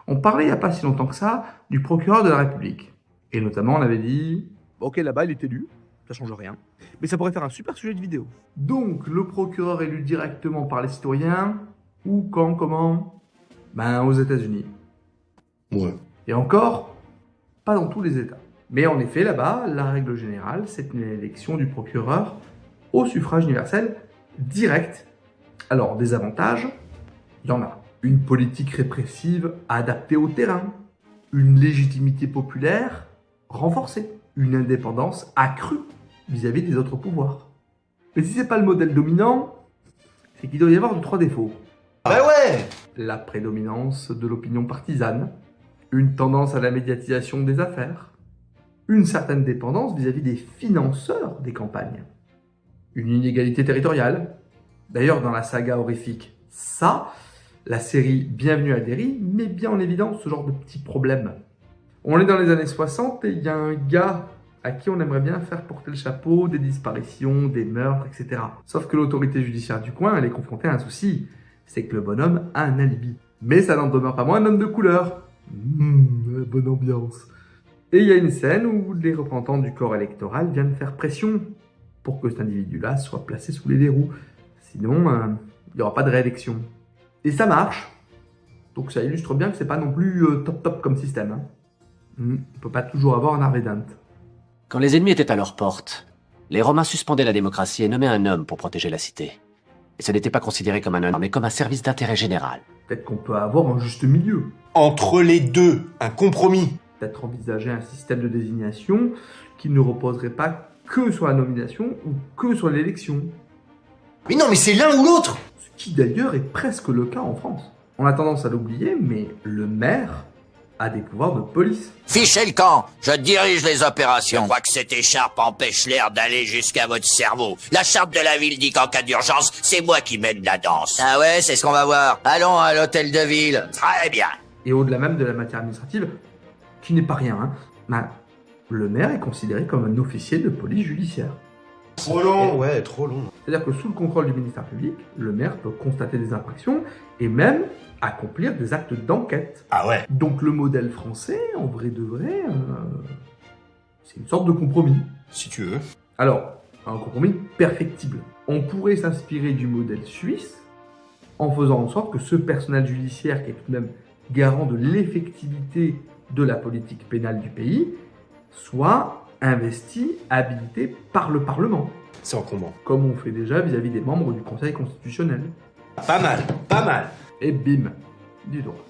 On parlait il n'y a pas si longtemps que ça du procureur de la République. Et notamment, on avait dit... Ok, là-bas, il est élu, ça change rien. Mais ça pourrait faire un super sujet de vidéo. Donc, le procureur élu directement par les citoyens, où, quand, comment? Ben, aux États-Unis. Ouais. Et encore, pas dans tous les États. Mais en effet, là-bas, la règle générale, c'est une élection du procureur au suffrage universel direct. Alors, des avantages, il y en a. Une politique répressive adaptée au terrain. Une légitimité populaire renforcée. Une indépendance accrue vis-à-vis des autres pouvoirs. Mais si c'est pas le modèle dominant, c'est qu'il doit y avoir 3 défauts. Bah ouais! La prédominance de l'opinion partisane, une tendance à la médiatisation des affaires, une certaine dépendance vis-à-vis des financeurs des campagnes, une inégalité territoriale. D'ailleurs, dans la saga horrifique Ça, la série Bienvenue à Derry met bien en évidence ce genre de petits problèmes. On est dans les années 60 et il y a un gars à qui on aimerait bien faire porter le chapeau des disparitions, des meurtres, etc. Sauf que l'autorité judiciaire du coin, elle est confrontée à un souci, c'est que le bonhomme a un alibi. Mais ça n'en demeure pas moins un homme de couleur. Bonne ambiance. Et il y a une scène où les représentants du corps électoral viennent faire pression pour que cet individu-là soit placé sous les verrous. Sinon, il n'y aura pas de réélection. Et ça marche. Donc ça illustre bien que c'est pas non plus top comme système. Hein. On ne peut pas toujours avoir un Harvey Dent. Quand les ennemis étaient à leur porte, les Romains suspendaient la démocratie et nommaient un homme pour protéger la cité. Et ce n'était pas considéré comme un honneur, mais comme un service d'intérêt général. Peut-être qu'on peut avoir un juste milieu. Entre les deux, un compromis. Peut-être envisager un système de désignation qui ne reposerait pas que sur la nomination ou que sur l'élection. Mais non, mais c'est l'un ou l'autre! Ce qui d'ailleurs est presque le cas en France. On a tendance à l'oublier, mais le maire a des pouvoirs de police. Fichez le camp, je dirige les opérations. Je crois que cette écharpe empêche l'air d'aller jusqu'à votre cerveau. La charte de la ville dit qu'en cas d'urgence, c'est moi qui mène la danse. Ah ouais, c'est ce qu'on va voir. Allons à l'hôtel de ville. Très bien. Et au-delà même de la matière administrative, qui n'est pas rien, hein, ben, le maire est considéré comme un officier de police judiciaire. Trop long, ouais, trop long. C'est-à-dire que sous le contrôle du ministère public, le maire peut constater des infractions et même accomplir des actes d'enquête. Ah ouais. Donc le modèle français, en vrai de vrai, c'est une sorte de compromis. Si tu veux. Alors, un compromis perfectible. On pourrait s'inspirer du modèle suisse en faisant en sorte que ce personnel judiciaire, qui est tout de même garant de l'effectivité de la politique pénale du pays, soit investi, habilité par le Parlement. C'est encombrant. Comme on fait déjà vis-à-vis des membres du Conseil constitutionnel. Pas mal, pas mal. Et bim, du droit.